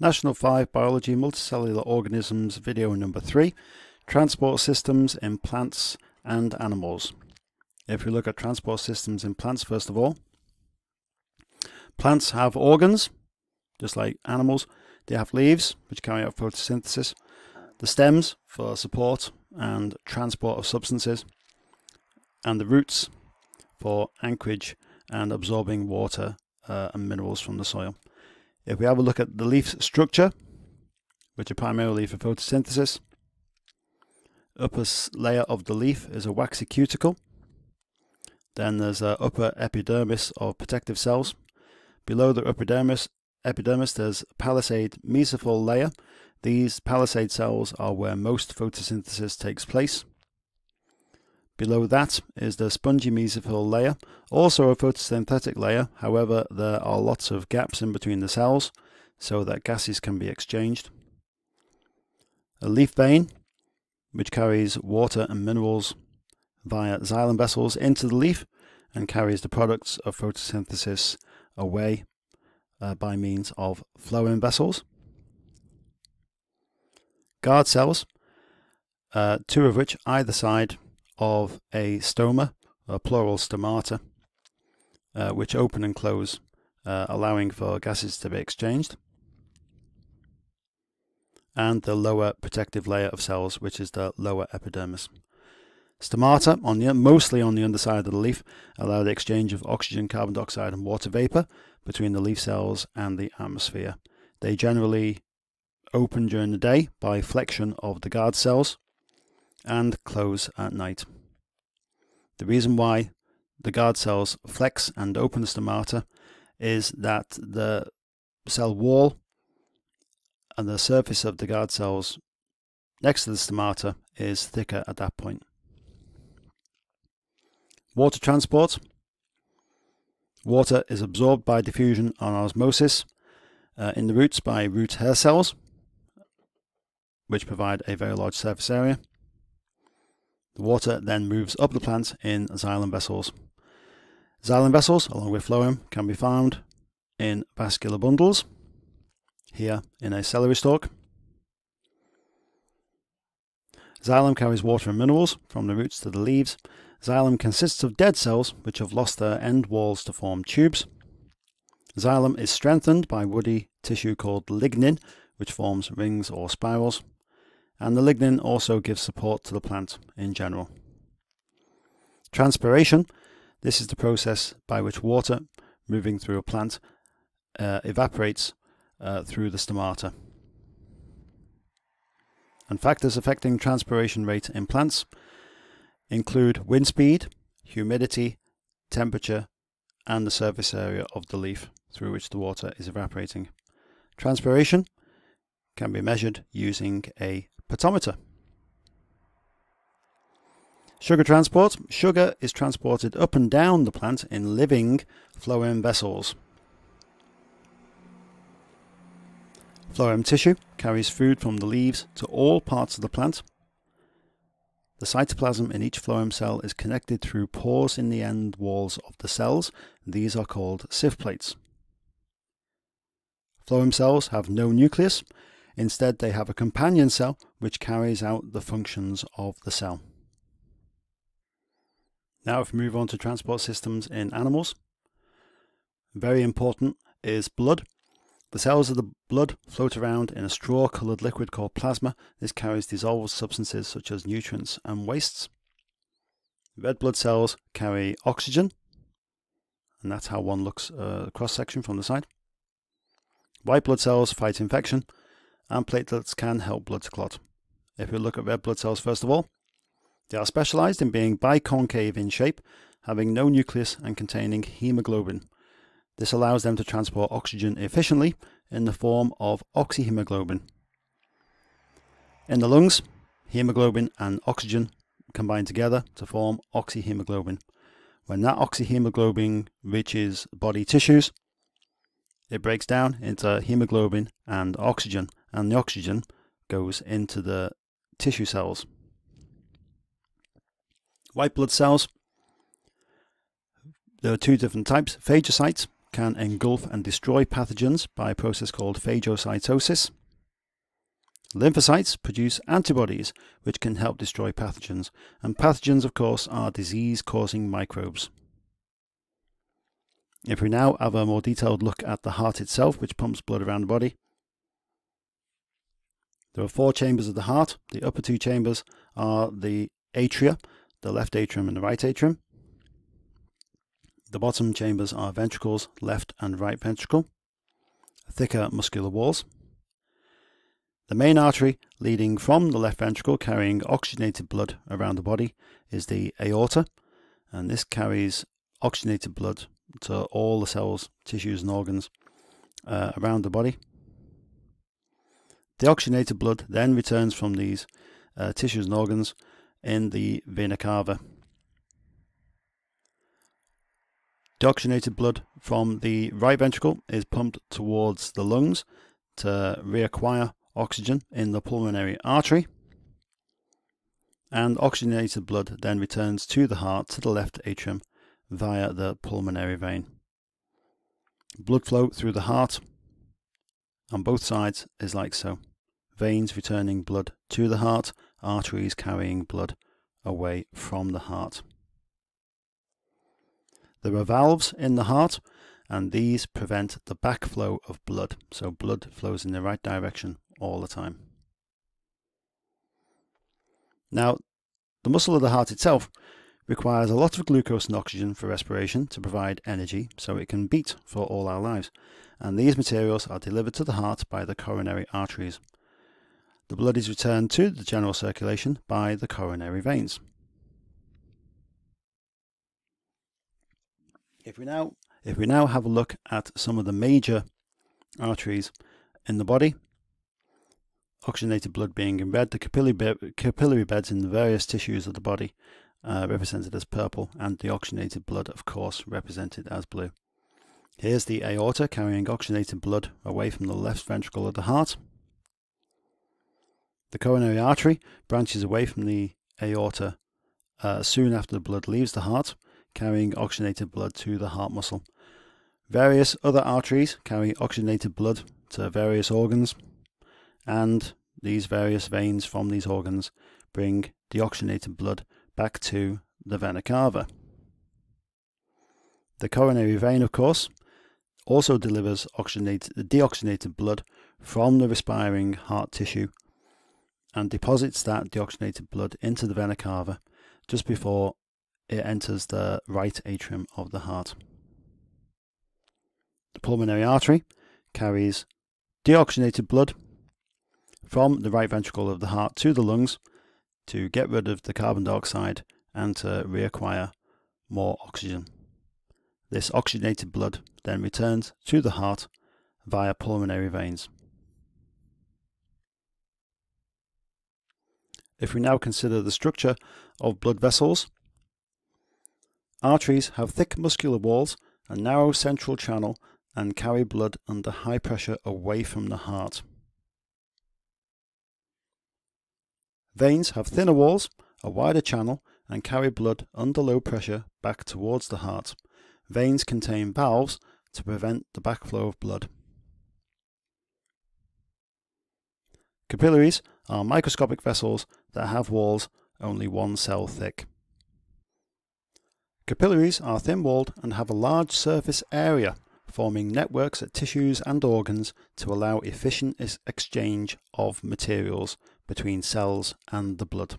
National 5 Biology Multicellular Organisms video number 3, Transport Systems in Plants and Animals. If we look at transport systems in plants first of all, plants have organs, just like animals. They have leaves, which carry out photosynthesis, the stems for support and transport of substances, and the roots for anchorage and absorbing water and minerals from the soil. If we have a look at the leaf structure, which are primarily for photosynthesis, upper layer of the leaf is a waxy cuticle. Then there's an upper epidermis of protective cells. Below the epidermis there's a palisade mesophyll layer. These palisade cells are where most photosynthesis takes place. Below that is the spongy mesophyll layer, also a photosynthetic layer. However, there are lots of gaps in between the cells so that gases can be exchanged. A leaf vein, which carries water and minerals via xylem vessels into the leaf and carries the products of photosynthesis away by means of phloem vessels. Guard cells, two of which either side of a stoma, or plural stomata, which open and close, allowing for gases to be exchanged. And the lower protective layer of cells, which is the lower epidermis. Stomata, mostly on the underside of the leaf, allow the exchange of oxygen, carbon dioxide and water vapor between the leaf cells and the atmosphere. They generally open during the day by flexion of the guard cells and close at night. The reason why the guard cells flex and open the stomata is that the cell wall and the surface of the guard cells next to the stomata is thicker at that point. Water transport. Water is absorbed by diffusion and osmosis in the roots by root hair cells, which provide a very large surface area. The water then moves up the plant in xylem vessels. Xylem vessels, along with phloem, can be found in vascular bundles, here in a celery stalk. Xylem carries water and minerals from the roots to the leaves. Xylem consists of dead cells which have lost their end walls to form tubes. Xylem is strengthened by woody tissue called lignin, which forms rings or spirals. And the lignin also gives support to the plant in general. Transpiration. This is the process by which water moving through a plant evaporates through the stomata. And factors affecting transpiration rate in plants include wind speed, humidity, temperature, and the surface area of the leaf through which the water is evaporating. Transpiration can be measured using a potometer. Sugar transport. Sugar is transported up and down the plant in living phloem vessels. Phloem tissue carries food from the leaves to all parts of the plant. The cytoplasm in each phloem cell is connected through pores in the end walls of the cells. These are called sieve plates. Phloem cells have no nucleus. Instead, they have a companion cell which carries out the functions of the cell. Now, if we move on to transport systems in animals, very important is blood. The cells of the blood float around in a straw-coloured liquid called plasma. This carries dissolved substances such as nutrients and wastes. Red blood cells carry oxygen, and that's how one looks cross-section from the side. White blood cells fight infection, and platelets can help blood to clot. If we look at red blood cells first of all, they are specialized in being biconcave in shape, having no nucleus and containing hemoglobin. This allows them to transport oxygen efficiently in the form of oxyhemoglobin. In the lungs, hemoglobin and oxygen combine together to form oxyhemoglobin. When that oxyhemoglobin reaches body tissues, it breaks down into hemoglobin and the oxygen goes into the tissue cells. White blood cells, there are two different types. Phagocytes can engulf and destroy pathogens by a process called phagocytosis. Lymphocytes produce antibodies which can help destroy pathogens, and pathogens, of course, are disease-causing microbes. If we now have a more detailed look at the heart itself, which pumps blood around the body, there are 4 chambers of the heart. The upper 2 chambers are the atria, the left atrium and the right atrium. The bottom chambers are ventricles, left and right ventricle, thicker muscular walls. The main artery leading from the left ventricle carrying oxygenated blood around the body is the aorta, and this carries oxygenated blood to all the cells, tissues and organs around the body. The oxygenated blood then returns from these tissues and organs in the vena cava. Deoxygenated blood from the right ventricle is pumped towards the lungs to reacquire oxygen in the pulmonary artery, and oxygenated blood then returns to the heart, to the left atrium, via the pulmonary vein. Blood flow through the heart on both sides is like so. Veins returning blood to the heart, arteries carrying blood away from the heart. There are valves in the heart, and these prevent the backflow of blood, so blood flows in the right direction all the time. Now, the muscle of the heart itself requires a lot of glucose and oxygen for respiration to provide energy so it can beat for all our lives, and these materials are delivered to the heart by the coronary arteries. The blood is returned to the general circulation by the coronary veins. If we now have a look at some of the major arteries in the body, oxygenated blood being in red, the capillary beds in the various tissues of the body represented as purple, and the oxygenated blood, of course, represented as blue. Here's the aorta carrying oxygenated blood away from the left ventricle of the heart. The coronary artery branches away from the aorta soon after the blood leaves the heart, carrying oxygenated blood to the heart muscle. Various other arteries carry oxygenated blood to various organs, and these various veins from these organs bring deoxygenated blood back to the vena cava. The coronary vein, of course, also delivers deoxygenated blood from the respiring heart tissue and deposits that deoxygenated blood into the vena cava just before it enters the right atrium of the heart. The pulmonary artery carries deoxygenated blood from the right ventricle of the heart to the lungs to get rid of the carbon dioxide and to reacquire more oxygen. This oxygenated blood then returns to the heart via pulmonary veins. If we now consider the structure of blood vessels, arteries have thick muscular walls, a narrow central channel, and carry blood under high pressure away from the heart. Veins have thinner walls, a wider channel, and carry blood under low pressure back towards the heart. Veins contain valves to prevent the backflow of blood. Capillaries are microscopic vessels that have walls only 1 cell thick. Capillaries are thin-walled and have a large surface area, forming networks at tissues and organs to allow efficient exchange of materials between cells and the blood.